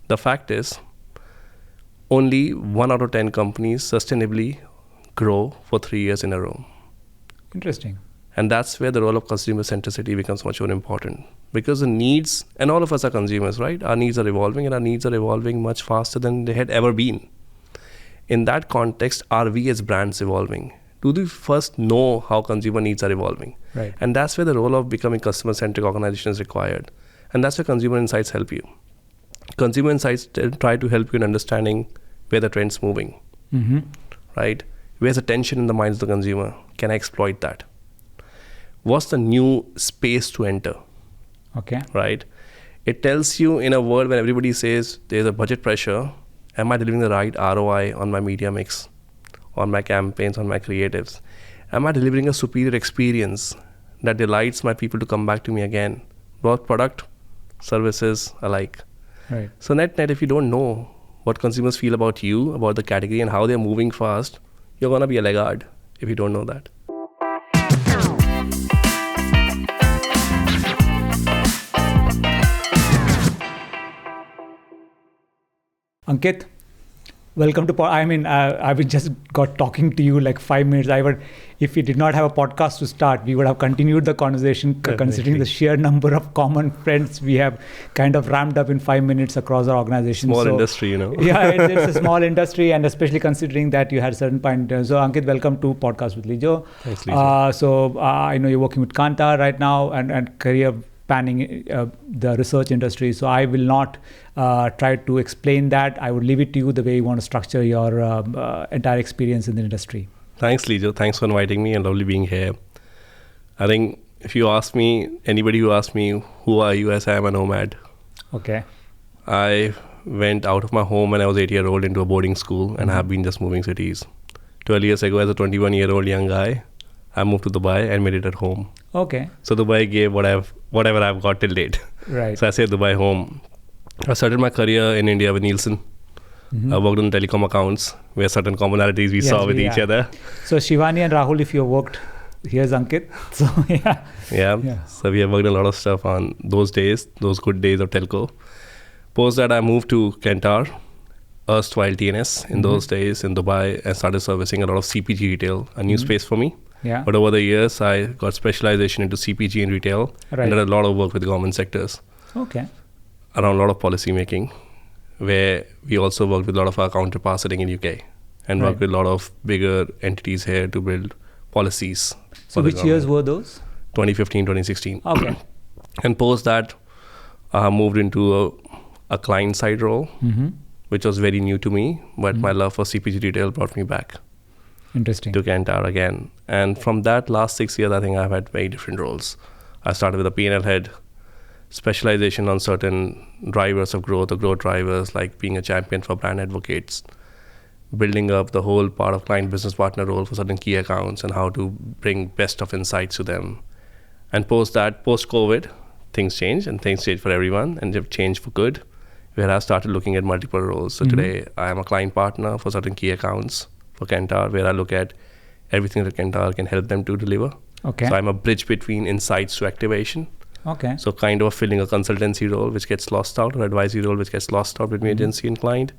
The fact is, only 1 out of 10 companies sustainably grow for 3 years in a row. Interesting. And that's where the role of consumer centricity becomes much more important. Because the needs, and all of us are consumers, right? Our needs are evolving, and our needs are evolving much faster than they had ever been. In that context, are we as brands evolving? Do we first know how consumer needs are evolving? Right. And that's where the role of becoming customer-centric organization is required. And that's where consumer insights help you. Consumer insights try to help you in understanding where the trend's moving, right? Where's the tension in the minds of the consumer? Can I exploit that? What's the new space to enter? Okay. Right? It tells you in a world where everybody says there's a budget pressure, am I delivering the right ROI on my media mix, on my campaigns, on my creatives? Am I delivering a superior experience that delights my people to come back to me again, both product, services alike? Right. So net, if you don't know what consumers feel about you, about the category and how they're moving fast, you're going to be a laggard if you don't know that. Ankit, welcome to. I've just got talking to you like 5 minutes. If we did not have a podcast to start, we would have continued the conversation. Considering the sheer number of common friends we have kind of ramped up in 5 minutes across our organization. Small industry, Yeah, it's a small industry, and especially considering that you had certain point. So Ankit, welcome to Podcast with Lijo. Thanks, Lijo. I know you're working with Kantar right now and career panning the research industry. So I will not try to explain that. I would leave it to you the way you want to structure your entire experience in the industry. Thanks, Lijo. Thanks for inviting me and lovely being here. I think if you ask me, anybody who asks me, who are you, as I am a nomad. Okay. I went out of my home when I was 8-year-old into a boarding school and have been just moving cities. 12 years ago, as a 21-year-old young guy, I moved to Dubai and made it at home. Okay. So Dubai gave whatever I've got till date. Right. So I say Dubai home. I started my career in India with Nielsen. I worked on telecom accounts where certain commonalities we saw with each other. So Shivani and Rahul, if you worked, here's Ankit. So yeah. So we have worked a lot of stuff on those days, those good days of telco. Post that I moved to Kantar, erstwhile TNS in those days in Dubai, and started servicing a lot of CPG retail, a new space for me. Yeah. But over the years, I got specialization into CPG and retail and did a lot of work with government sectors. Okay. Around a lot of policy making, where we also worked with a lot of our counterparts sitting in UK and worked with a lot of bigger entities here to build policies. So which years were those? 2015, 2016. Okay. And post that, I moved into a client side role, which was very new to me, but my love for CPG retail brought me back. Interesting. To Kantar again. And from that last 6 years, I think I've had very different roles. I started with a P&L head, specialization on certain drivers of growth or growth drivers, like being a champion for brand advocates, building up the whole part of client business partner role for certain key accounts and how to bring best of insights to them. And post-COVID, things changed, and things changed for everyone, and they've changed for good, where I started looking at multiple roles. So today, I am a client partner for certain key accounts for Kantar, where I look at everything that Kantar can help them to deliver. Okay. So I'm a bridge between insights to activation. Okay. So kind of filling a consultancy role which gets lost out, or advisory role which gets lost out between agency and client.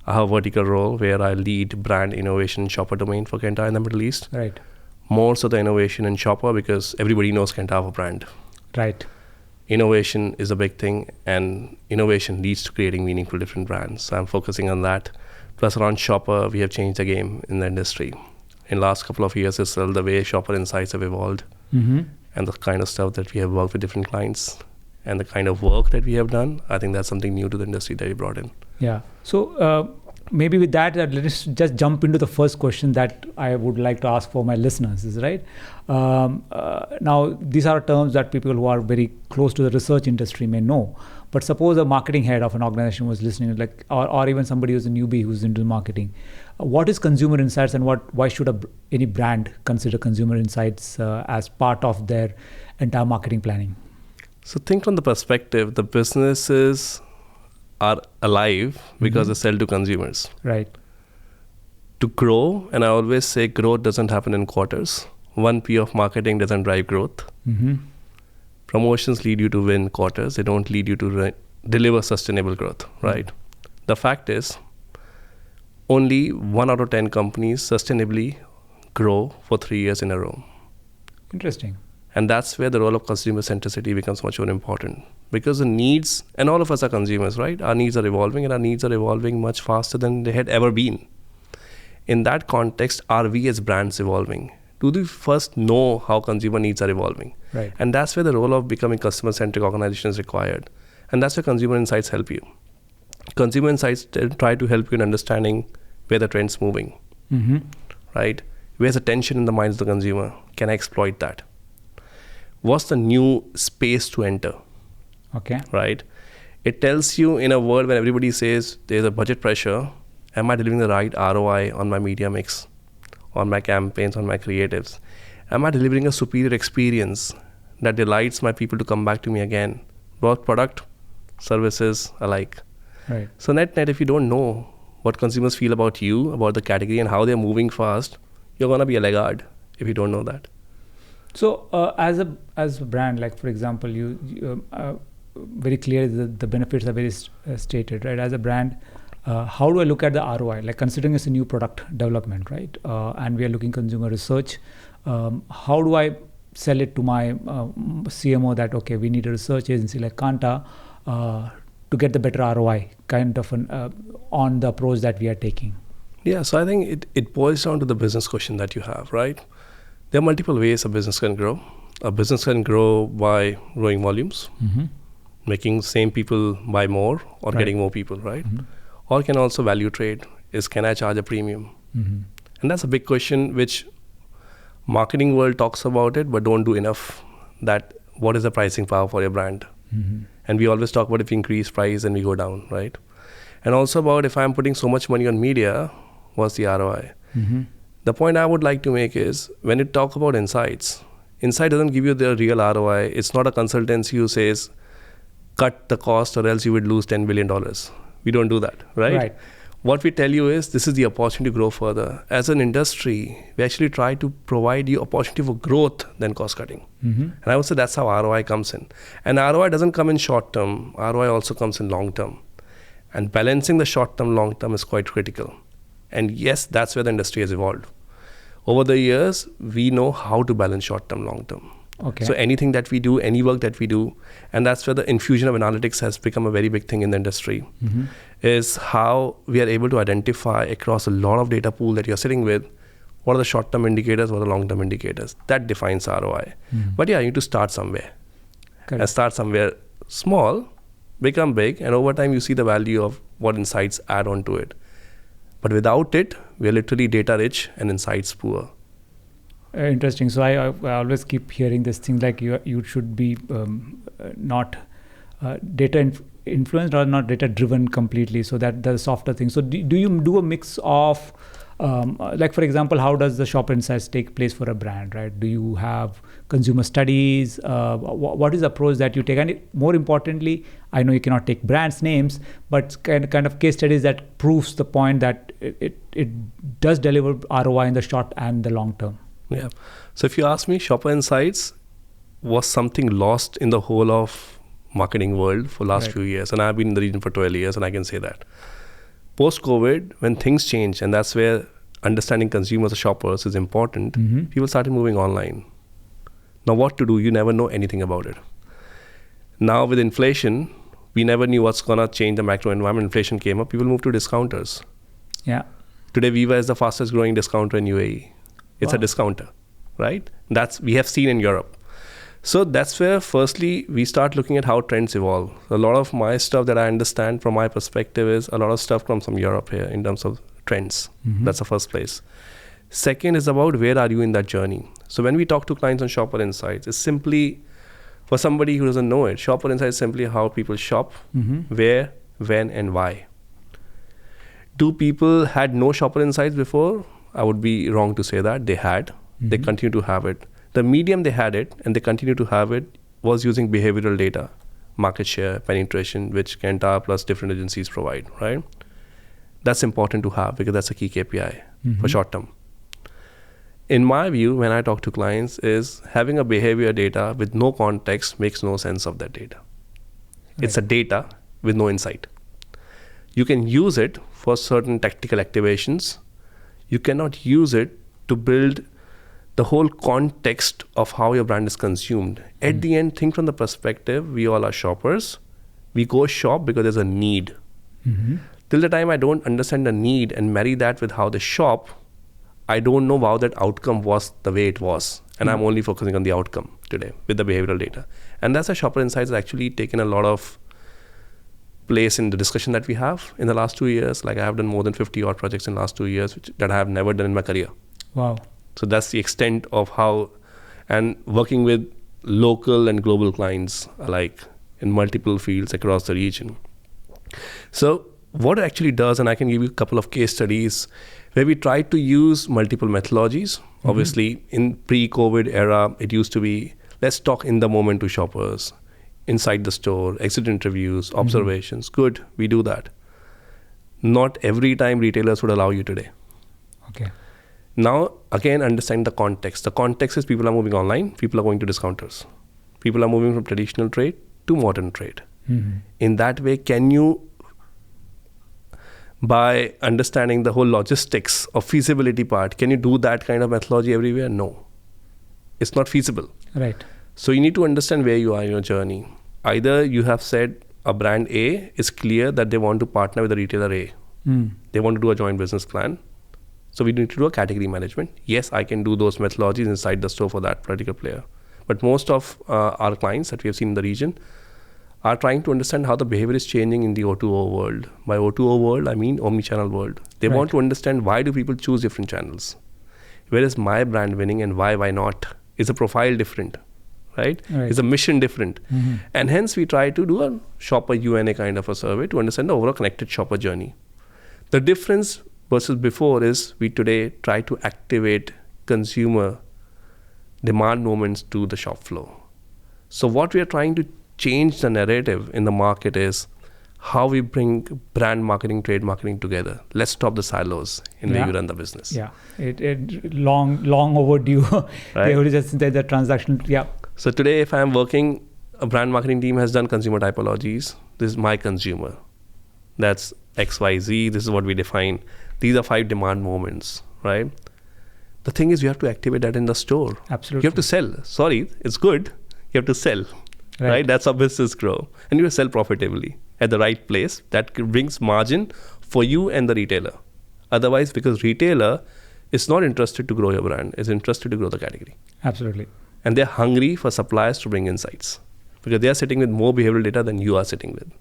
I have a vertical role where I lead brand innovation shopper domain for Kantar in the Middle East. Right. More so the innovation in shopper, because everybody knows Kantar for brand. Right. Innovation is a big thing, and innovation leads to creating meaningful different brands. So I'm focusing on that. Plus around shopper, we have changed the game in the industry. In the last couple of years itself, the way shopper insights have evolved and the kind of stuff that we have worked with different clients and the kind of work that we have done, I think that's something new to the industry that we brought in. Yeah. So maybe with that, let's just jump into the first question that I would like to ask for my listeners, is right. Now, these are terms that people who are very close to the research industry may know. But suppose a marketing head of an organization was listening, like, or even somebody who's a newbie who's into marketing. What is consumer insights, and why should any brand consider consumer insights as part of their entire marketing planning? So think from the perspective, the businesses are alive because they sell to consumers. Right. To grow, and I always say growth doesn't happen in quarters. 1P of marketing doesn't drive growth. Promotions lead you to win quarters. They don't lead you to deliver sustainable growth, right? The fact is, only 1 out of 10 companies sustainably grow for 3 years in a row. Interesting. And that's where the role of consumer centricity becomes much more important. Because the needs, and all of us are consumers, right? Our needs are evolving, and our needs are evolving much faster than they had ever been. In that context, are we as brands evolving? Do we first know how consumer needs are evolving? Right. And that's where the role of becoming customer-centric organization is required. And that's where consumer insights help you. Consumer insights try to help you in understanding where the trend's moving, right? Where's the tension in the minds of the consumer? Can I exploit that? What's the new space to enter? Okay. Right? It tells you in a world where everybody says there's a budget pressure, am I delivering the right ROI on my media mix, on my campaigns, on my creatives? Am I delivering a superior experience that delights my people to come back to me again, both product, services alike? Right. So net, if you don't know what consumers feel about you, about the category, and how they're moving fast, you're going to be a laggard if you don't know that. So as a brand, like for example, you very clear the benefits are very stated, right? As a brand, how do I look at the ROI? Like considering it's a new product development, right? And we are looking consumer research. How do I sell it to my CMO that, okay, we need a research agency like Kanta to get the better ROI kind of on the approach that we are taking? Yeah, so I think it boils down to the business question that you have, right? There are multiple ways a business can grow. A business can grow by growing volumes, making same people buy more or getting more people, right? Or can also value trade, is can I charge a premium? And that's a big question which marketing world talks about it, but don't do enough. That what is the pricing power for your brand? And we always talk about if we increase price and we go down, right? And also about if I'm putting so much money on media, what's the ROI? The point I would like to make is when you talk about insights, insight doesn't give you the real ROI. It's not a consultancy who says, cut the cost or else you would lose $10 billion. We don't do that, right? What we tell you is this is the opportunity to grow further. As an industry, we actually try to provide you opportunity for growth than cost cutting. And I would say that's how ROI comes in. And ROI doesn't come in short term. ROI also comes in long term. And balancing the short term, long term is quite critical. And yes, that's where the industry has evolved. Over the years, we know how to balance short term, long term. Okay. So anything that we do, any work that we do, and that's where the infusion of analytics has become a very big thing in the industry, is how we are able to identify across a lot of data pool that you're sitting with, what are the short-term indicators, what are the long-term indicators. That defines ROI. But yeah, you need to start somewhere. Correct. And start somewhere small, become big, and over time you see the value of what insights add on to it. But without it, we are literally data rich and insights poor. Interesting. So I always keep hearing this thing like you should be not data influenced or not data driven completely. So that the softer thing. So do you do a mix of like for example, how does the shopper insights take place for a brand, right? Do you have consumer studies? What is the approach that you take? And more importantly, I know you cannot take brands names, but kind of case studies that proves the point that it does deliver ROI in the short and the long term. Yeah. So if you ask me, shopper insights was something lost in the whole of marketing world for last few years. And I've been in the region for 12 years and I can say that. Post-COVID, when things change, and that's where understanding consumers or shoppers is important, people started moving online. Now what to do? You never know anything about it. Now with inflation, we never knew what's going to change the macro environment. Inflation came up, people moved to discounters. Yeah. Today, Viva is the fastest growing discounter in UAE. It's a discounter, right? That's we have seen in Europe. So that's where, firstly, we start looking at how trends evolve. A lot of my stuff that I understand from my perspective is a lot of stuff comes from Europe here in terms of trends. That's the first place. Second is about where are you in that journey. So when we talk to clients on Shopper Insights, it's simply, for somebody who doesn't know it, Shopper Insights is simply how people shop, where, when, and why. Do people had no Shopper Insights before? I would be wrong to say that. They had. They continue to have it. The medium they had it, and they continue to have it, was using behavioral data, market share, penetration, which Kantar plus different agencies provide, right? That's important to have because that's a key KPI for short term. In my view, when I talk to clients, is having a behavior data with no context makes no sense of that data. It's a data. with no insight. You can use it for certain tactical activations. You cannot use it to build the whole context of how your brand is consumed. At the end, think from the perspective, we all are shoppers. We go shop because there's a need. Till the time I don't understand the need and marry that with how they shop, I don't know how that outcome was the way it was. And I'm only focusing on the outcome today with the behavioral data. And that's why Shopper Insights has actually taken a lot of place in the discussion that we have in the last 2 years. Like I have done more than 50 odd projects in the last 2 years that I have never done in my career. Wow. So that's the extent of how, and working with local and global clients alike in multiple fields across the region. So what it actually does, and I can give you a couple of case studies where we tried to use multiple methodologies. Obviously, in pre-COVID era, it used to be, let's talk in the moment to shoppers, inside the store, exit interviews, observations. Good, we do that. Not every time retailers would allow you today. Okay. Now, again, understand the context. The context is people are moving online, people are going to discounters. People are moving from traditional trade to modern trade. In that way, can you, by understanding the whole logistics of feasibility part, can you do that kind of methodology everywhere? No. It's not feasible. Right. So you need to understand where you are in your journey. Either you have said a brand A is clear that they want to partner with a retailer A. They want to do a joint business plan. So we need to do a category management. Yes, I can do those methodologies inside the store for that particular player. But most of our clients that we have seen in the region are trying to understand how the behavior is changing in the O2O world. By O2O world, I mean omnichannel world. They want to understand why do people choose different channels? Where is my brand winning and why not? Is the profile different? Right? Is the mission different? And hence we try to do a shopper UNA kind of a survey to understand the overall connected shopper journey. The difference versus before is we today try to activate consumer demand moments to the shop floor. So what we are trying to change the narrative in the market is how we bring brand marketing, trade marketing together. Let's stop the silos in where you run the business. Yeah, it long overdue. Right? They just the transaction. Yeah. So today, if I'm working, a brand marketing team has done consumer typologies. This is my consumer. That's XYZ. This is what we define. These are 5 demand moments, right? The thing is, you have to activate that in the store. Absolutely. You have to sell. Sorry, it's good. You have to sell, right? That's how business grow. And you sell profitably at the right place. That brings margin for you and the retailer. Otherwise, because retailer is not interested to grow your brand, is interested to grow the category. Absolutely. And they're hungry for suppliers to bring insights because they are sitting with more behavioral data than you are sitting with.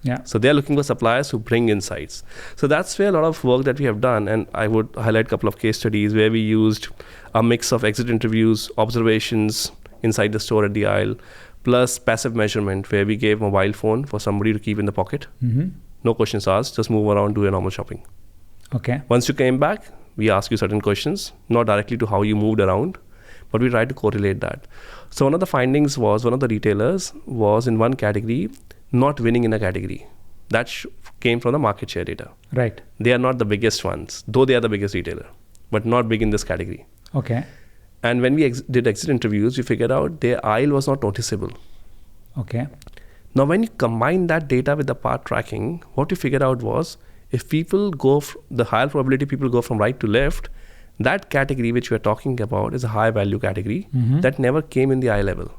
Yeah. So they're looking for suppliers who bring insights. So that's where a lot of work that we have done. And I would highlight a couple of case studies where we used a mix of exit interviews, observations inside the store at the aisle, plus passive measurement where we gave mobile phone for somebody to keep in the pocket. No questions asked, just move around, do your normal shopping. Okay. Once you came back, we ask you certain questions, not directly to how you moved around, but we try to correlate that. So one of the findings was one of the retailers was in one category not winning in a category. That came from the market share data. Right. They are not the biggest ones, though they are the biggest retailer, but not big in this category. Okay. And when we did exit interviews, we figured out their aisle was not noticeable. Okay. Now, when you combine that data with the part tracking, what we figured out was if people go, the higher probability people go from right to left, that category which we are talking about is a high value category that never came in the eye level.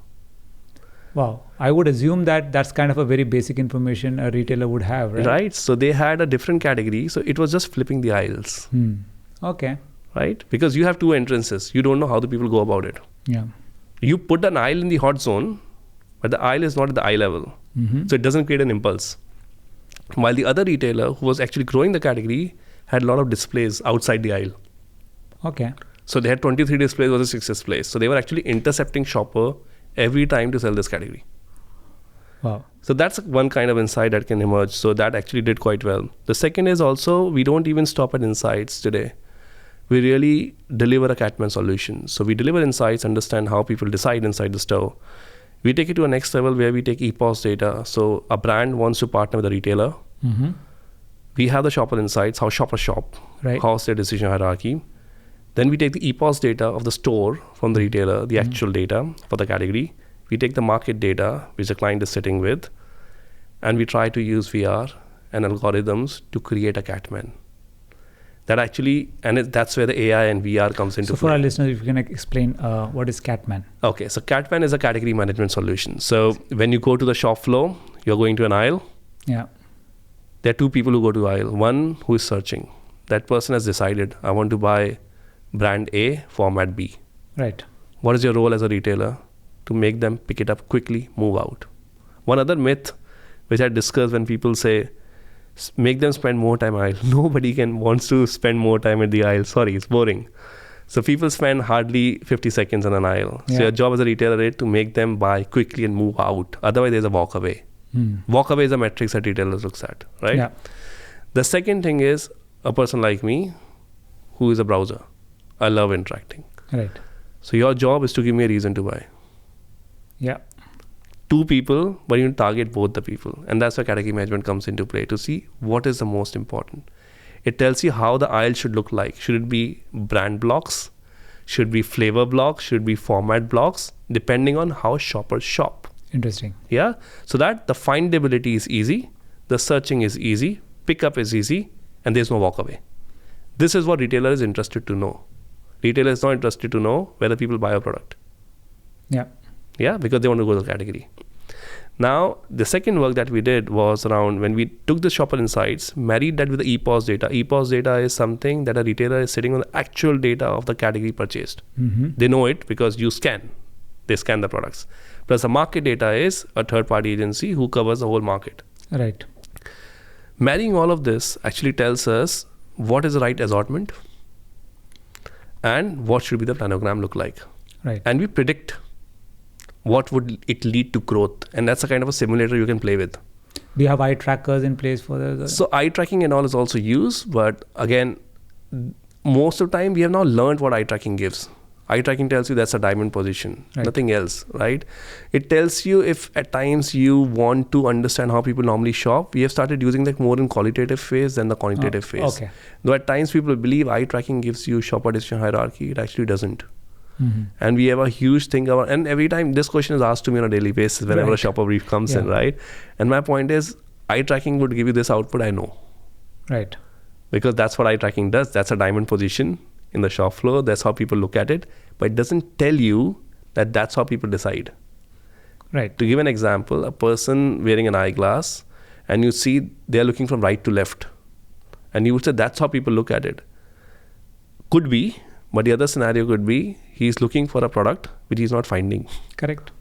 Wow. I would assume that that's kind of a very basic information a retailer would have, right? Right. So they had a different category. So it was just flipping the aisles. Okay. Right. Because you have 2 entrances. You don't know how the people go about it. Yeah. You put an aisle in the hot zone, but the aisle is not at the eye level. So it doesn't create an impulse. While the other retailer who was actually growing the category had a lot of displays outside the aisle. Okay. So they had 23 displays versus 6 displays. So they were actually intercepting shopper every time to sell this category. Wow. So that's one kind of insight that can emerge. So that actually did quite well. The second is also, we don't even stop at insights today. We really deliver a Catman solution. So we deliver insights, understand how people decide inside the store. We take it to a next level where we take EPOS data. So a brand wants to partner with a retailer. We have the shopper insights, how shoppers shop, how's their decision hierarchy. Then we take the EPOS data of the store from the retailer, the actual data for the category. We take the market data, which the client is sitting with. and we try to use VR and algorithms to create a Catman. That actually, and that's where the AI and VR comes into play. So for our listeners, if you can explain what is Catman? Okay, so Catman is a category management solution. So when you go to the shop floor, you're going to an aisle. Yeah. There are two people who go to aisle. One who is searching. That person has decided, I want to buy brand A, format B. Right. What is your role as a retailer? To make them pick it up quickly, move out. One other myth, which I discuss when people say, make them spend more time aisle. Nobody wants to spend more time at the aisle. Sorry, it's boring. So people spend hardly 50 seconds in an aisle. Yeah. So your job as a retailer is to make them buy quickly and move out. Otherwise, there's a walk away. Walk away is a metric that retailers looks at, right? Yeah. The second thing is a person like me who is a browser. I love interacting. Right. So your job is to give me a reason to buy. Yeah. Two people, but you target both the people. And that's where category management comes into play, to see what is the most important. It tells you how the aisle should look like. Should it be brand blocks? Should it be flavor blocks? Should it be format blocks? Depending on how shoppers shop. Interesting. Yeah. So that the findability is easy, the searching is easy, pickup is easy, and there's no walk away. This is what retailer is interested to know. Retailer is not interested to know whether people buy a product. Yeah. Yeah, because they want to go to the category. Now, the second work that we did was around when we took the shopper insights, married that with the EPOS data. EPOS data is something that a retailer is sitting on the actual data of the category purchased. They know it because you scan. They scan the products. Plus the market data is a third-party agency who covers the whole market. Right. Marrying all of this actually tells us what is the right assortment and what should be the planogram look like. Right. And we predict what would it lead to growth. And that's a kind of a simulator you can play with. Do you have eye trackers in place for the? So eye tracking and all is also used, but again, most of the time we have now learned what eye tracking gives. Eye tracking tells you that's a diamond position, Right. nothing else, right? It tells you if at times you want to understand how people normally shop. We have started using that more in qualitative phase than the quantitative phase. Okay. Though at times people believe eye tracking gives you shopper decision hierarchy, it actually doesn't. And we have a huge thing about, and every time this question is asked to me on a daily basis whenever Right. a shopper brief comes in, right? And my point is, eye tracking would give you this output, I know. Right. Because that's what eye tracking does. That's a diamond position in the shop floor. That's how people look at it. But it doesn't tell you that that's how people decide. Right. To give an example, a person wearing an eyeglass, and you see they're looking from right to left. And you would say that's how people look at it. Could be, but the other scenario could be he's looking for a product which he's not finding. Correct.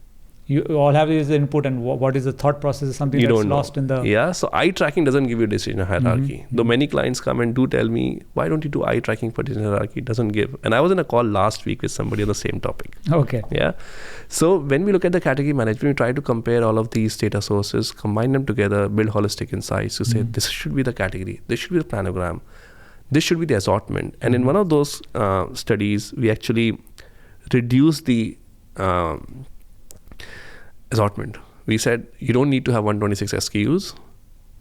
You all have is the input, and what is the thought process is something You that's don't know. lost in the. Yeah, so eye tracking doesn't give you decision hierarchy. Though many clients come and do tell me, why don't you do eye tracking for decision hierarchy? It doesn't give. And I was in a call last week with somebody on the same topic. Okay. Yeah. So when we look at the category management, we try to compare all of these data sources, combine them together, build holistic insights to say this should be the category, this should be the planogram, this should be the assortment. And in one of those studies, we actually reduced the assortment. We said you don't need to have 126 SKUs,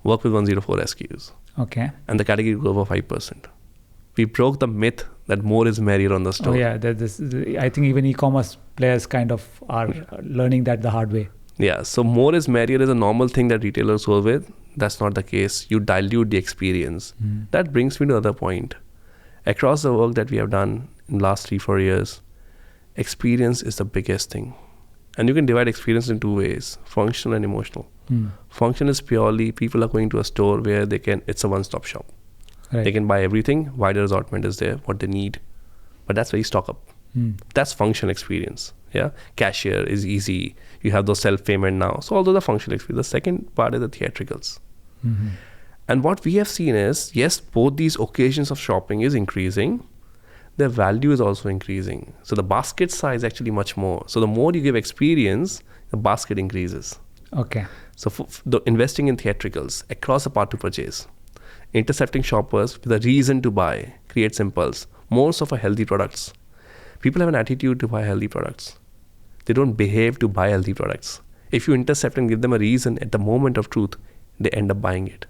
work with 104 SKUs. Okay. And the category grew over 5%. We broke the myth that more is merrier on the store. Oh yeah, I think even e-commerce players kind of are learning that the hard way. Yeah, so more is merrier is a normal thing that retailers go with. That's not the case. You dilute the experience. That brings me to another point. Across the work that we have done in the last 3-4 years, experience is the biggest thing. And you can divide experience in two ways, functional and emotional. Function is purely people are going to a store where it's a one-stop shop. Right. They can buy everything, wider assortment is there, what they need. But that's very stock up. That's functional experience. Yeah, cashier is easy. You have those self-payment now. So all those are functional experience. The second part is the theatricals. And what we have seen is, yes, both these occasions of shopping is increasing. Their value is also increasing. So the basket size is actually much more. So the more you give experience, the basket increases. Okay. So investing in theatricals across the path to purchase, intercepting shoppers with a reason to buy, creates impulse. Most of our healthy products, people have an attitude to buy healthy products. They don't behave to buy healthy products. If you intercept and give them a reason at the moment of truth, they end up buying it.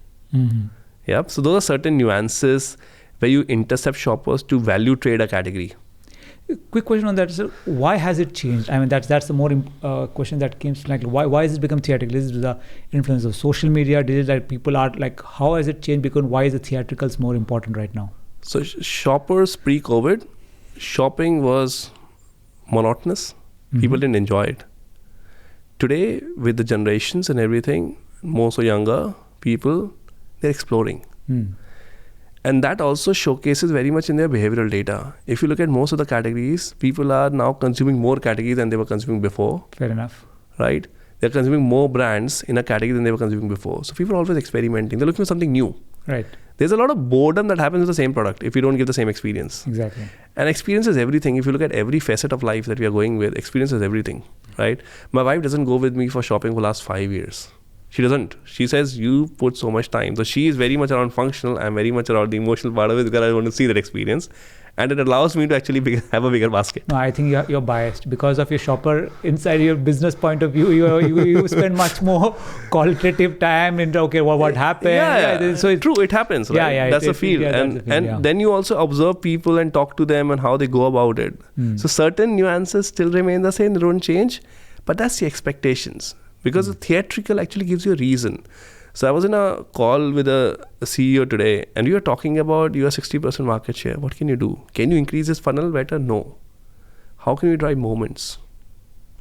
Yeah. So those are certain nuances where you intercept shoppers to value trade a category. quick question on that. So why has it changed? I mean, that's the more question that comes like why has it become theatrical? Is it the influence of social media? Did it like people are like how has it changed? Because why is the theatricals more important right now? So shoppers pre-COVID, shopping was monotonous. People didn't enjoy it. Today, with the generations and everything, more so younger people, they're exploring. And that also showcases very much in their behavioral data. If you look at most of the categories, people are now consuming more categories than they were consuming before. Fair enough. Right? They're consuming more brands in a category than they were consuming before. So people are always experimenting. They're looking for something new. Right. There's a lot of boredom that happens with the same product if you don't give the same experience. Exactly. And experience is everything. If you look at every facet of life that we are going with, experience is everything. Right? My wife doesn't go with me for shopping for the last 5 years. She doesn't. She says, you put so much time. So she is very much around functional. I'm very much around the emotional part of it because I want to see that experience. And it allows me to actually have a bigger basket. No, I think you're biased because of your shopper inside your business point of view. You spend much more qualitative time into okay, what happened. Yeah. So true, it happens. Right? Yeah. That's the feel. And then you also observe people and talk to them and how they go about it. So certain nuances still remain the same. They don't change. But that's the expectations. Because the theatrical actually gives you a reason. So I was in a call with a CEO today and we were talking about you have 60% market share. What can you do? Can you increase this funnel better? No. How can you drive moments?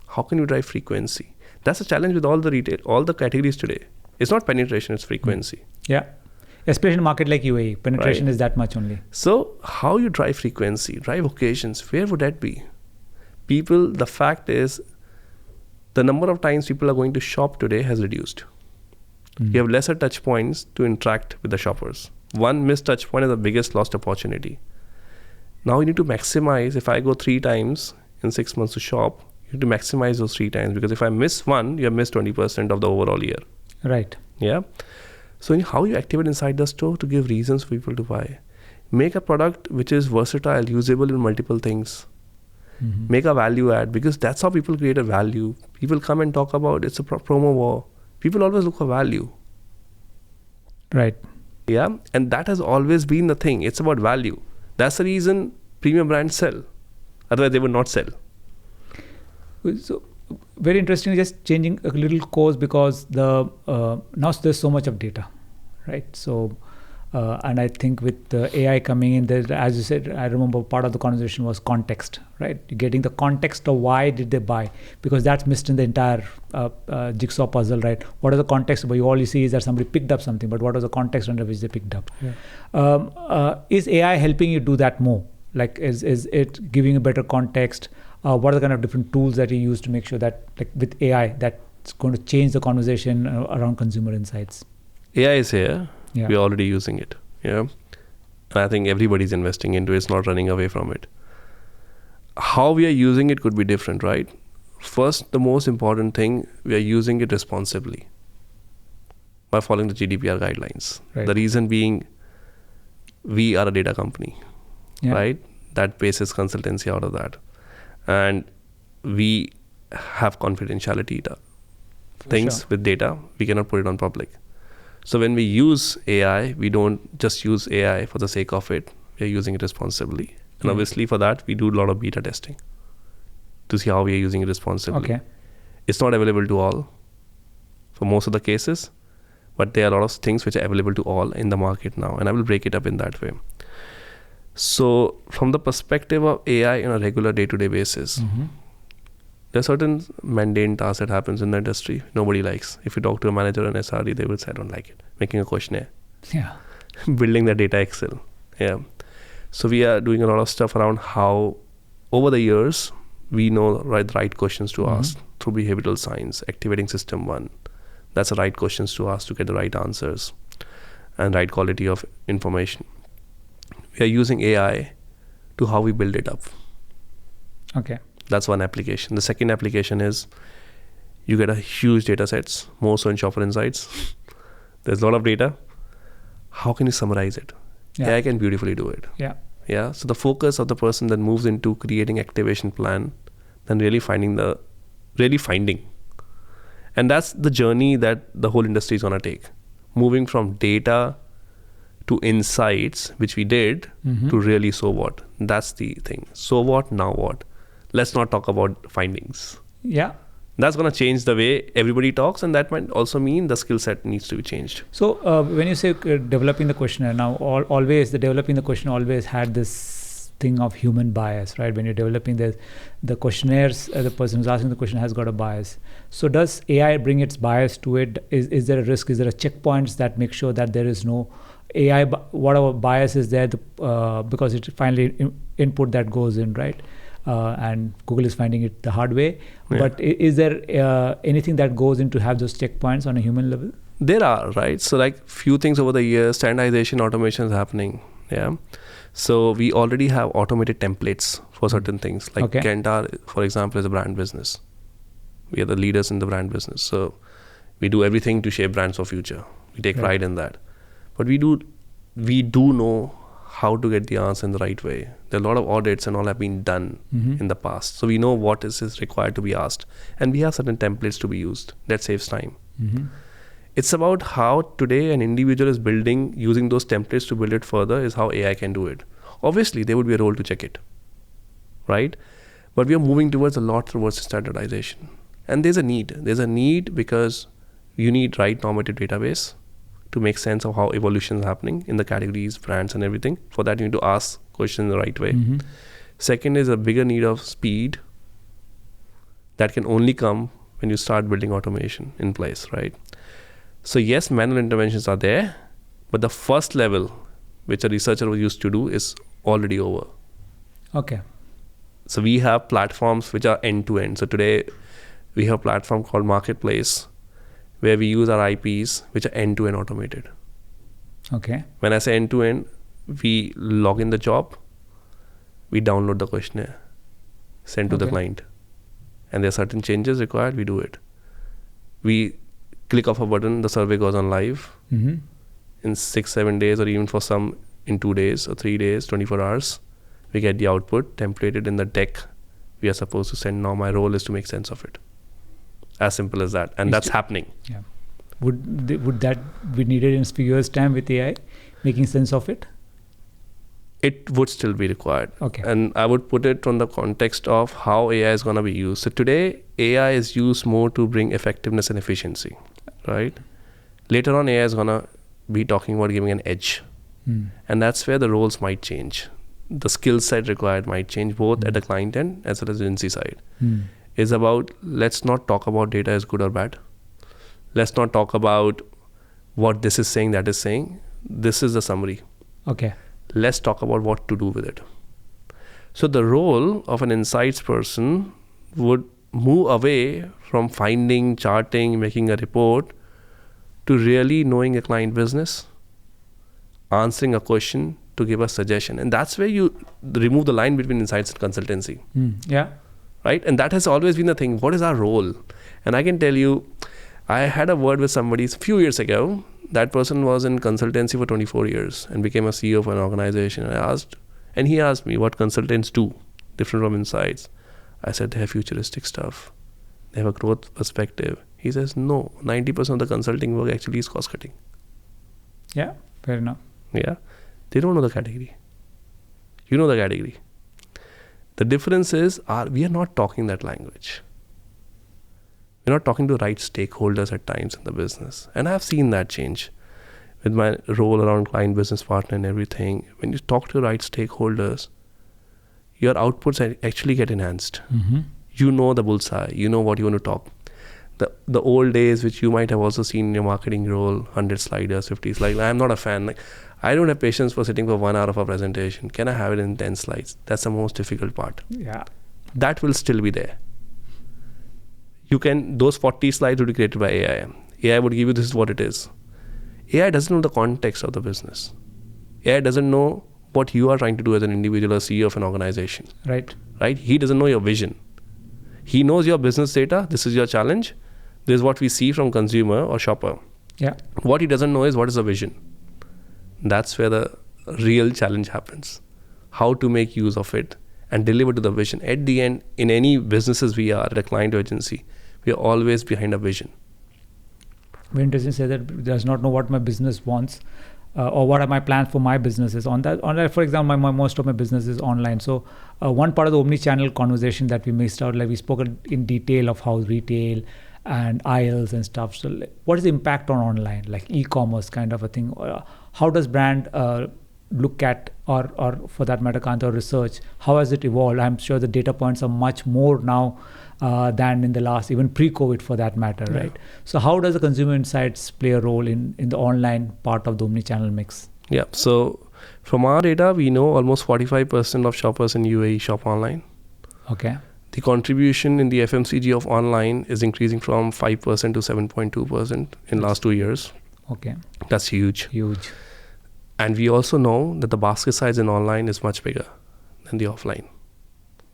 How can you drive frequency? That's a challenge with all the retail, all the categories today. It's not penetration, it's frequency. Yeah. Especially in a market like UAE, penetration is that much only. So how you drive frequency, drive occasions, where would that be? People, the fact is, the number of times people are going to shop today has reduced. You have lesser touch points to interact with the shoppers. One missed touch point is the biggest lost opportunity. Now you need to maximize. If I go 3 times in 6 months to shop, you need to maximize those 3 times because if I miss one, you have missed 20% of the overall year. Right. Yeah. So how you activate inside the store to give reasons for people to buy. Make a product which is versatile, usable in multiple things. Make a value add because that's how people create a value. People come and talk about it's a promo war. People always look for value. Right. Yeah. And that has always been the thing. It's about value. That's the reason premium brands sell. Otherwise they would not sell. So very interesting, just changing a little course because now there's so much of data, right? So and I think with the AI coming in, there, as you said, I remember part of the conversation was context, right? Getting the context of why did they buy, because that's missed in the entire jigsaw puzzle, right? What are the context? But all you see is that somebody picked up something, but what was the context under which they picked up? Yeah. Is AI helping you do that more? Like, is it giving a better context? What are the kind of different tools that you use to make sure that, like with AI, that's going to change the conversation around consumer insights? AI is here. Yeah. We're already using it. Yeah. And I think everybody's investing into it. It's not running away from it. How we are using it could be different, right? First, the most important thing, we are using it responsibly by following the GDPR guidelines. Right. The reason being, we are a data company, right? That bases consultancy out of that. And we have confidentiality things with data. We cannot put it on public. So when we use AI, we don't just use AI for the sake of it. We are using it responsibly. And obviously for that, we do a lot of beta testing to see how we are using it responsibly. Okay. It's not available to all for most of the cases, but there are a lot of things which are available to all in the market now. And I will break it up in that way. So from the perspective of AI on a regular day-to-day basis, there are certain mundane tasks that happens in the industry nobody likes. If you talk to a manager on SRE, they would say, I don't like it. Making a questionnaire. Yeah. Building the data Excel. Yeah. So we are doing a lot of stuff around how, over the years, we know the right questions to ask through behavioral science, activating system 1. That's the right questions to ask to get the right answers and right quality of information. We are using AI to how we build it up. Okay. That's one application. The second application is you get a huge data sets, more so in Shopper Insights. There's a lot of data. How can you summarize it? Yeah. AI can beautifully do it. Yeah. Yeah. So the focus of the person then moves into creating activation plan, then really finding. And that's the journey that the whole industry is going to take. Moving from data to insights, which we did, to really so what. That's the thing. So what, now what? Let's not talk about findings. Yeah. That's going to change the way everybody talks, and that might also mean the skill set needs to be changed. So when you say developing the questionnaire, now always the developing the question always had this thing of human bias, right? When you're developing the questionnaires, the person who's asking the question has got a bias. So does AI bring its bias to it? Is there a risk? Is there a checkpoints that make sure that there is no AI, whatever bias is there, because it finally input that goes in, right? And Google is finding it the hard way. Yeah. But is there anything that goes in to have those checkpoints on a human level? There are, right? So like few things over the years, standardization, automation is happening. Yeah. So we already have automated templates for certain things. Like Kantar, for example, is a brand business. We are the leaders in the brand business. So we do everything to shape brands for future. We take pride in that. But we do know how to get the answer in the right way. There are a lot of audits and all have been done in the past. So we know what is required to be asked. And we have certain templates to be used. That saves time. It's about how today an individual is building, using those templates to build it further, is how AI can do it. Obviously, there would be a role to check it, right? But we are moving towards standardization. And there's a need. There's a need because you need right normative database to make sense of how evolution is happening in the categories, brands, and everything. For that, you need to ask questions in the right way. Second is a bigger need of speed that can only come when you start building automation in place, right? So yes, manual interventions are there, but the first level, which a researcher was used to do, is already over. Okay. So we have platforms which are end-to-end. So today, we have a platform called Marketplace, where we use our IPs, which are end-to-end automated. Okay. When I say end-to-end, we log in the job, we download the questionnaire, send to the client. And there are certain changes required, we do it. We click off a button, the survey goes on live in 6-7 days, or even for some in 2 days or 3 days, 24 hours. We get the output templated in the deck we are supposed to send. Now my role is to make sense of it. As simple as that. And that's happening. Yeah. Would that be needed in a few years' time with AI, making sense of it? It would still be required. Okay. And I would put it from the context of how AI is going to be used. So today, AI is used more to bring effectiveness and efficiency, right? Later on, AI is going to be talking about giving an edge. And that's where the roles might change. The skill set required might change both at the client end as well as the agency side. Is about, let's not talk about data is good or bad. Let's not talk about what this is saying, that is saying. This is the summary. Okay. Let's talk about what to do with it. So the role of an insights person would move away from finding, charting, making a report, to really knowing a client business, answering a question to give a suggestion. And that's where you remove the line between insights and consultancy. Yeah. Right? And that has always been the thing. What is our role? And I can tell you, I had a word with somebody a few years ago. That person was in consultancy for 24 years and became a CEO of an organization. And he asked me what consultants do, different from insights. I said, they have futuristic stuff. They have a growth perspective. He says, no, 90% of the consulting work actually is cost cutting. Yeah, fair enough. Yeah. They don't know the category. You know the category. The difference is, we are not talking that language. We're not talking to right stakeholders at times in the business. And I've seen that change with my role around client business partner and everything. When you talk to the right stakeholders, your outputs actually get enhanced. You know the bullseye. You know what you want to talk. The old days, which you might have also seen in your marketing role, 100 sliders, 50 slides. I'm not a fan. I don't have patience for sitting for 1 hour of a presentation. Can I have it in 10 slides? That's the most difficult part. Yeah. That will still be there. Those 40 slides would be created by AI. AI would give you, this is what it is. AI doesn't know the context of the business. AI doesn't know what you are trying to do as an individual or CEO of an organization. Right. He doesn't know your vision. He knows your business data. This is your challenge. This is what we see from consumer or shopper. Yeah. What he doesn't know is what is the vision. That's where the real challenge happens. How to make use of it and deliver to the vision. At the end, in any businesses we are, at a client agency, we are always behind a vision. Very interesting to say that does not know what my business wants. or what are my plans for my businesses on that. For example, most of my business is online. So one part of the omni-channel conversation that we missed out, like we spoke in detail of how retail and aisles and stuff. So what is the impact on online, like e-commerce kind of a thing? How does brand look at, or for that matter, Kanta, research, how has it evolved? I'm sure the data points are much more now than in the last, even pre-COVID for that matter, right? So how does the consumer insights play a role in the online part of the omni-channel mix? Yeah, so from our data, we know almost 45% of shoppers in UAE shop online. Okay. The contribution in the FMCG of online is increasing from 5% to 7.2% in last 2 years. Okay. That's huge. Huge. And we also know that the basket size in online is much bigger than the offline.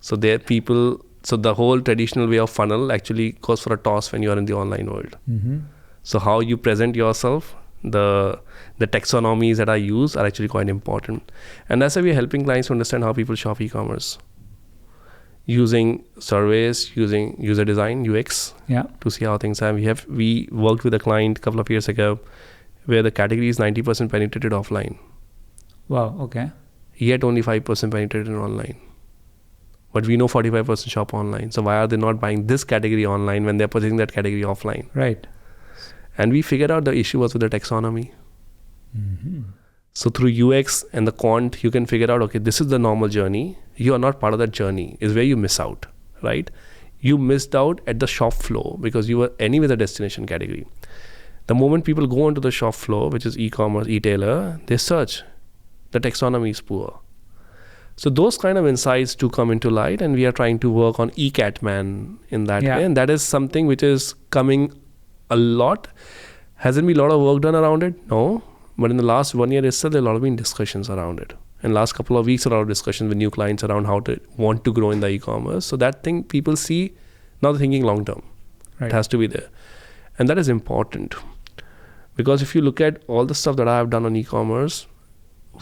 So the whole traditional way of funnel actually goes for a toss when you are in the online world. Mm-hmm. So how you present yourself, the taxonomies that I use are actually quite important. And that's why we're helping clients to understand how people shop e-commerce. Using surveys, using user design, UX, to see how things are. We worked with a client a couple of years ago where the category is 90% penetrated offline. Wow, okay. Yet only 5% penetrated online. But we know 45% shop online. So why are they not buying this category online when they're purchasing that category offline? Right. And we figured out the issue was with the taxonomy. Mm-hmm. So through UX and the quant, you can figure out, okay, this is the normal journey. You are not part of that journey, is where you miss out, right? You missed out at the shop floor because you were anyway the destination category. The moment people go onto the shop floor, which is e-commerce, e-tailer, they search. The taxonomy is poor. So those kind of insights do come into light, and we are trying to work on e-Catman in that way. And that is something which is coming a lot. Hasn't been a lot of work done around it? No. But in the last 1 year itself, there have a lot of been discussions around it. In the last couple of weeks, a lot of discussions with new clients around how to want to grow in the e-commerce. So that thing people see, now they're thinking long term. Right. It has to be there. And that is important. Because if you look at all the stuff that I have done on e-commerce,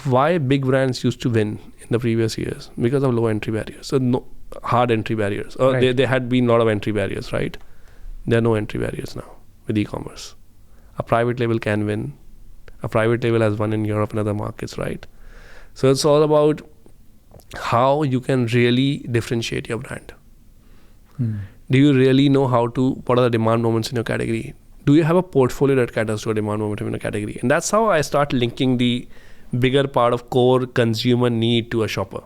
why big brands used to win in the previous years? Because of low entry barriers. So no hard entry barriers. Or there had been a lot of entry barriers, right? There are no entry barriers now with e-commerce. A private label can win. A private label has won in Europe and other markets, right? So it's all about how you can really differentiate your brand. Do you really know what are the demand moments in your category? Do you have a portfolio that caters to a demand moment in a category? And that's how I start linking the bigger part of core consumer need to a shopper.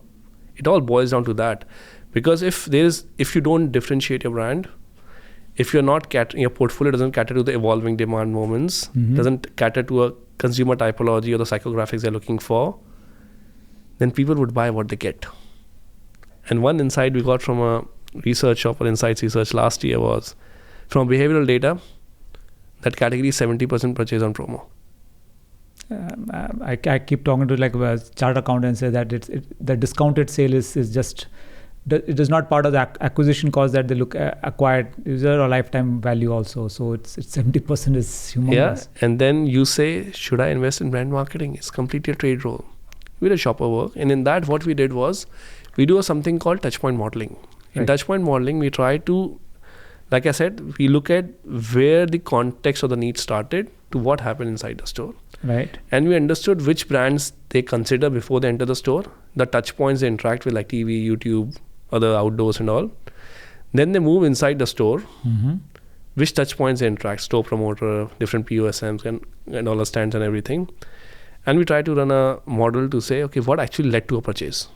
It all boils down to that. Because if you don't differentiate your brand, if you're not your portfolio doesn't cater to the evolving demand moments, doesn't cater to a consumer typology or the psychographics they're looking for, then people would buy what they get. And one insight we got from a research shopper insights research last year was from behavioral data, that category is 70% purchase on promo. I keep talking to like a chart accountant and say that the discounted sale is just, it is not part of the acquisition cost that they look acquired user or lifetime value also. So it's 70% is humongous. Yeah, and then you say, should I invest in brand marketing? It's completely a trade role. We did shopper work, and in that what we did was we do something called touchpoint modeling. In touchpoint modeling, we try to, like I said, we look at where the context of the need started to what happened inside the store. Right. And we understood which brands they consider before they enter the store, the touch points they interact with like TV, YouTube, other outdoors and all. Then they move inside the store, which touch points they interact, store promoter, different POSMs and all the stands and everything. And we try to run a model to say, okay, what actually led to a purchase?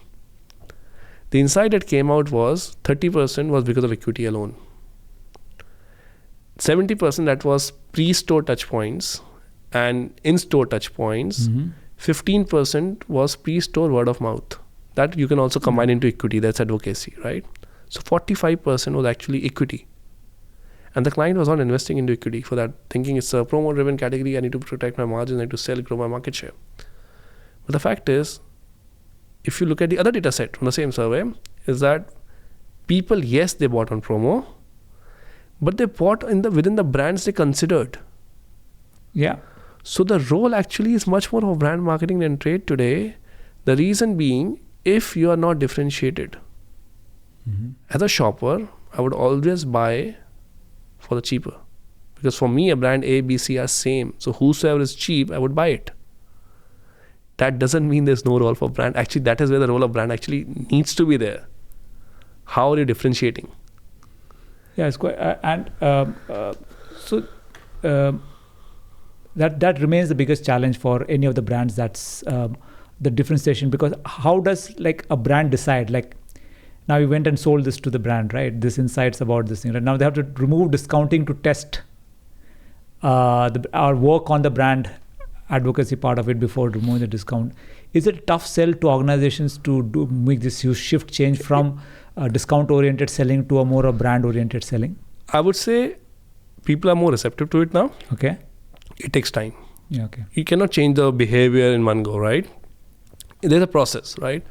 The insight that came out was 30% was because of equity alone. 70% that was pre-store touch points and in-store touch points. 15% was pre-store word of mouth. That you can also combine into equity. That's advocacy, right? So 45% was actually equity. And the client was not investing into equity for that, thinking it's a promo-driven category. I need to protect my margins. I need to sell, grow my market share. But the fact is, if you look at the other data set from the same survey, is that people, yes, they bought on promo, but they bought within the brands they considered. Yeah. So the role actually is much more of brand marketing than trade today. The reason being, if you are not differentiated, as a shopper, I would always buy for the cheaper. Because for me, a brand A, B, C are same. So whosoever is cheap, I would buy it. that doesn't mean there's no role for brand. Actually, that is where the role of brand actually needs to be there. How are you differentiating? Yeah, it's quite, that remains the biggest challenge for any of the brands. That's the differentiation, because how does like a brand decide, like now you went and sold this to the brand, right? This insights about this thing, right? Now they have to remove discounting to test or work on the brand advocacy part of it before removing the discount. Is it a tough sell to organizations to make this huge shift change from discount-oriented selling to a more brand-oriented selling? I would say people are more receptive to it now. Okay. It takes time. Yeah. Okay. You cannot change the behavior in one go, right? There's a process, right?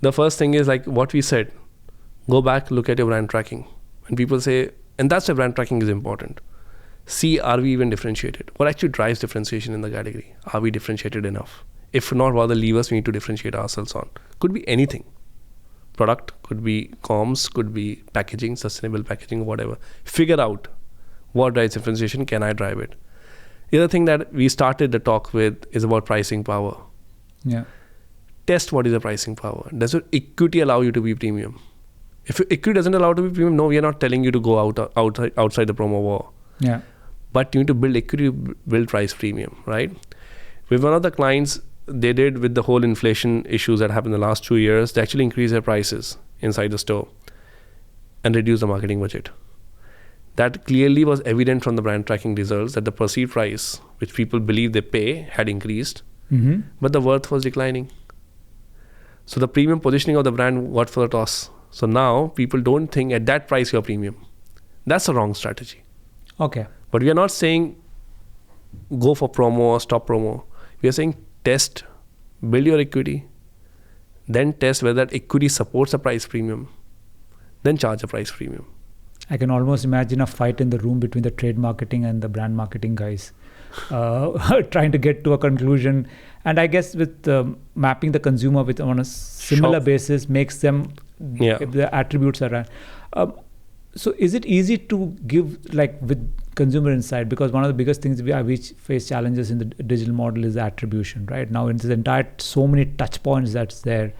The first thing is like what we said. Go back, look at your brand tracking. And people say, and that's why brand tracking is important. See, are we even differentiated? What actually drives differentiation in the category? Are we differentiated enough? If not, what are the levers we need to differentiate ourselves on? Could be anything. Product, could be comms, could be packaging, sustainable packaging, whatever. Figure out what drives differentiation. Can I drive it? The other thing that we started the talk with is about pricing power. Yeah. Test what is the pricing power. Does your equity allow you to be premium? If your equity doesn't allow you to be premium, no, we are not telling you to go outside the promo war. Yeah. But you need to build equity, build price premium, right? With one of the clients, they did with the whole inflation issues that happened in the last 2 years, they actually increased their prices inside the store and reduced the marketing budget. That clearly was evident from the brand tracking results that the perceived price, which people believe they pay, had increased, but the worth was declining. So the premium positioning of the brand got for the toss. So now people don't think at that price you're premium. That's a wrong strategy. Okay. But we are not saying go for promo or stop promo. We are saying test, build your equity, then test whether that equity supports a price premium, then charge a price premium. I can almost imagine a fight in the room between the trade marketing and the brand marketing guys trying to get to a conclusion. And I guess with mapping the consumer with on a similar basis makes them, the attributes are so is it easy to give, like with consumer insight, because one of the biggest things we face challenges in the digital model is the attribution, right? Now in this entire so many touch points that's there,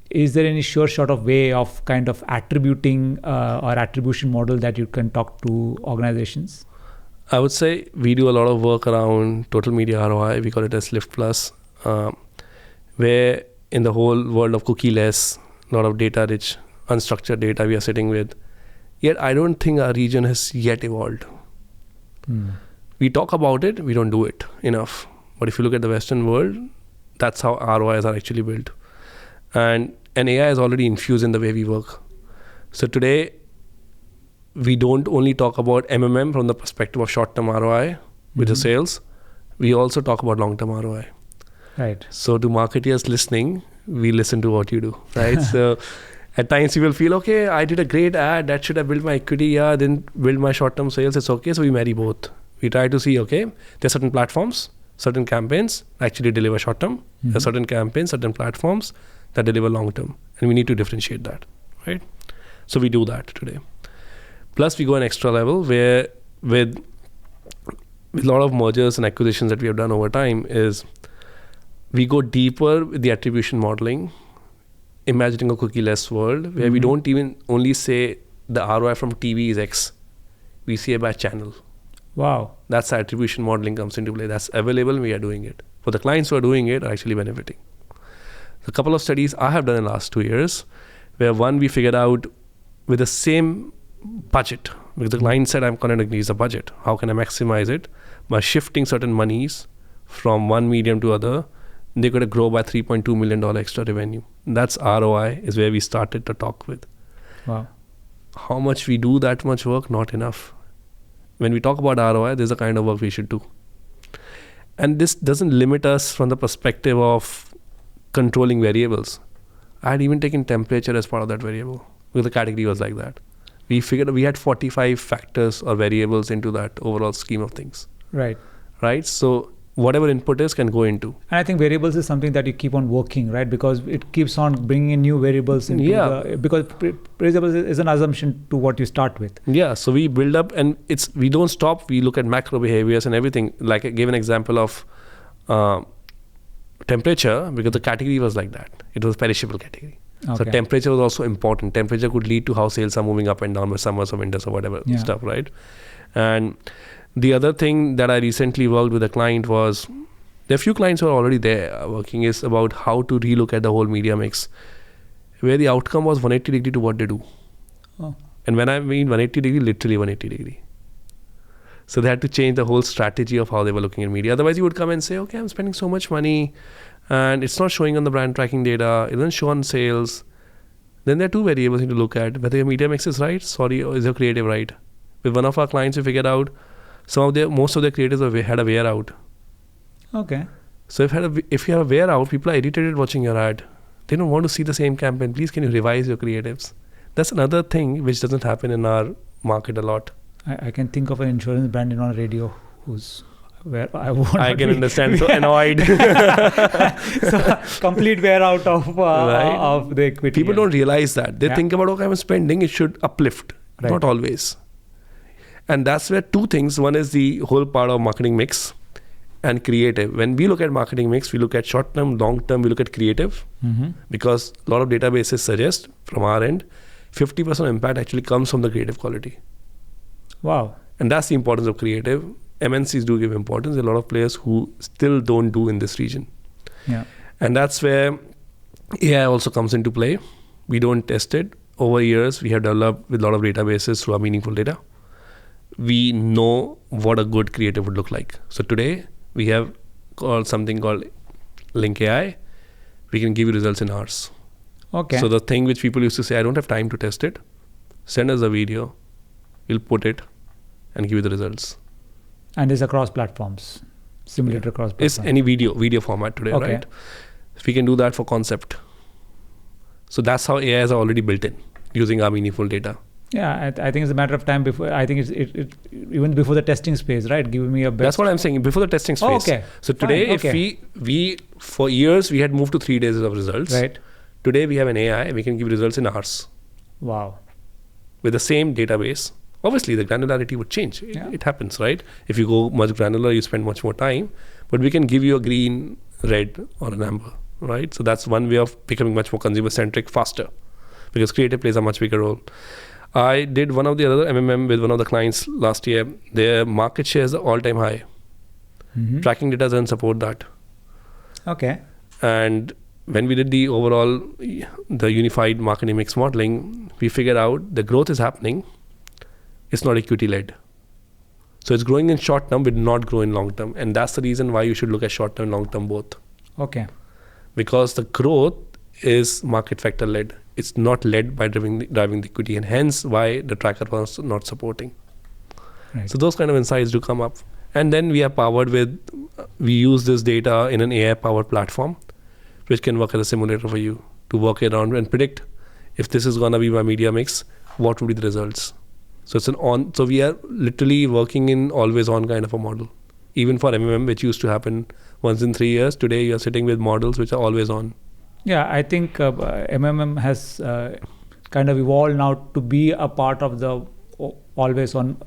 is there any sure sort of way of kind of attributing or attribution model that you can talk to organizations? I would say we do a lot of work around total media ROI. We call it as Lift Plus, where in the whole world of cookie-less, a lot of data-rich, unstructured data we are sitting with. Yet I don't think our region has yet evolved. We talk about it, we don't do it enough. But if you look at the Western world, that's how ROIs are actually built. And AI is already infused in the way we work. So today, we don't only talk about MMM from the perspective of short-term ROI with the sales. We also talk about long-term ROI. Right. So to marketers listening, we listen to what you do, right? So at times you will feel, okay, I did a great ad, that should have built my equity, didn't build my short-term sales, it's okay. So we marry both. We try to see, okay, there's certain platforms, certain campaigns actually deliver short-term. There's certain campaigns, certain platforms that deliver long-term. And we need to differentiate that, right? So we do that today. Plus we go an extra level where with a lot of mergers and acquisitions that we have done over time is we go deeper with the attribution modeling, imagining a cookie-less world where we don't even only say the ROI from TV is X. We say by channel. Wow. That's how attribution modeling comes into play. That's available, we are doing it. For the clients who are doing it are actually benefiting. A couple of studies I have done in the last 2 years where one we figured out with the same budget, because the client said I'm going to increase the budget. How can I maximize it? By shifting certain monies from one medium to other, they could grow by $3.2 million extra revenue. That's ROI is where we started to talk with. Wow. How much we do that much work? Not enough. When we talk about ROI, there's a kind of work we should do. And this doesn't limit us from the perspective of controlling variables. I had even taken temperature as part of that variable because the category was like that. We figured we had 45 factors or variables into that overall scheme of things. Right. Right. So whatever input is can go into. And I think variables is something that you keep on working, right? Because it keeps on bringing in new variables into because variables is an assumption to what you start with. Yeah. So we build up and we don't stop. We look at macro behaviors and everything. Like I gave an example of temperature, because the category was like that. It was perishable category. So Okay. temperature was also important. Temperature could lead to how sales are moving up and down with summers or winters or whatever Yeah. stuff, right? And the other thing that I recently worked with a client was, there are few clients who are already there working, is about how to relook at the whole media mix, where the outcome was 180 degree to what they do. Oh. And when I mean 180 degree, literally 180 degree. So they had to change the whole strategy of how they were looking at media. Otherwise, you would come and say, okay, I'm spending so much money and it's not showing on the brand tracking data. It doesn't show on sales. Then there are two variables you need to look at: whether your media mix is right, or is your creative right. With one of our clients, we figured out most of their creatives had a wear out. Okay. So if you have a wear out, people are irritated watching your ad. They don't want to see the same campaign. Please, can you revise your creatives? That's another thing which doesn't happen in our market a lot. I can think of an insurance brand on radio who's where I can understand. So annoyed. So complete wear out of the equity. People don't realize that. They Yeah. think about, okay, I'm spending, it should uplift. Right. Not always. And that's where two things. One is the whole part of marketing mix and creative. When we look at marketing mix, we look at short term, long term, we look at creative, because a lot of databases suggest from our end, 50% impact actually comes from the creative quality. Wow. And that's the importance of creative. MNCs do give importance. There are a lot of players who still don't do in this region. Yeah. And that's where AI also comes into play. We don't test it. Over years, we have developed with a lot of databases through our meaningful data. We know what a good creative would look like. So today, we have something called Link AI. We can give you results in hours. Okay. So the thing which people used to say, I don't have time to test it, send us a video, we'll put it and give you the results. And it's across platforms. Simulator across platforms. It's any video format today, Okay. right? We can do that for concept. So that's how AI is already built in, using our meaningful data. Yeah, I think it's a matter of time before. I think it even before the testing space, right? Give me a best. That's what I'm saying, before the testing space. Oh, okay. So today, Fine, if we for years, we had moved to 3 days of results. Right. Today, we have an AI, we can give results in hours Wow. with the same database. Obviously, the granularity would change. Yeah. It happens, right? If you go much granular, you spend much more time. But we can give you a green, red, or an amber, right? So that's one way of becoming much more consumer-centric faster, because creative plays a much bigger role. I did one of the other MMM with one of the clients last year. Their market share is all-time high. Tracking data doesn't support that. Okay. And when we did the overall, the unified marketing mix modeling, we figured out the growth is happening. It's not equity led. So it's growing in short term, but not grow in long term. And that's the reason why you should look at short term and long term both. Okay. Because the growth is market factor led. It's not led by driving the equity, and hence why the tracker was not supporting. Right. So those kind of insights do come up. And then we use this data in an AI powered platform, which can work as a simulator for you to work around and predict if this is going to be my media mix, what would be the results. So so we are literally working in always on kind of a model. Even for MMM, which used to happen once in 3 years, today you're sitting with models which are always on. Yeah, I think MMM has kind of evolved now to be a part of the always on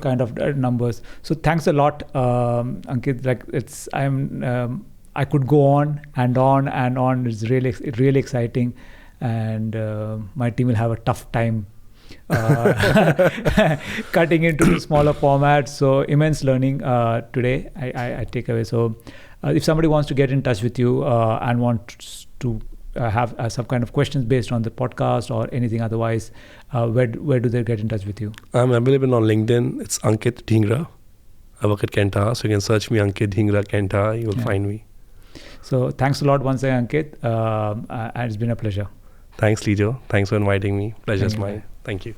kind of numbers. So thanks a lot, Ankit. Like I could go on and on and on. It's really exciting, and my team will have a tough time cutting into the smaller formats. So immense learning today. I take away. So if somebody wants to get in touch with you and wants to have some kind of questions based on the podcast or anything otherwise, where do they get in touch with you? I'm available on LinkedIn. It's Ankit Dhingra. I work at Kenta, so you can search me Ankit Dhingra Kenta. You will find me. So thanks a lot once again, Ankit. And it's been a pleasure. Thanks, Lijo. Thanks for inviting me. Pleasure's mine. Thank you.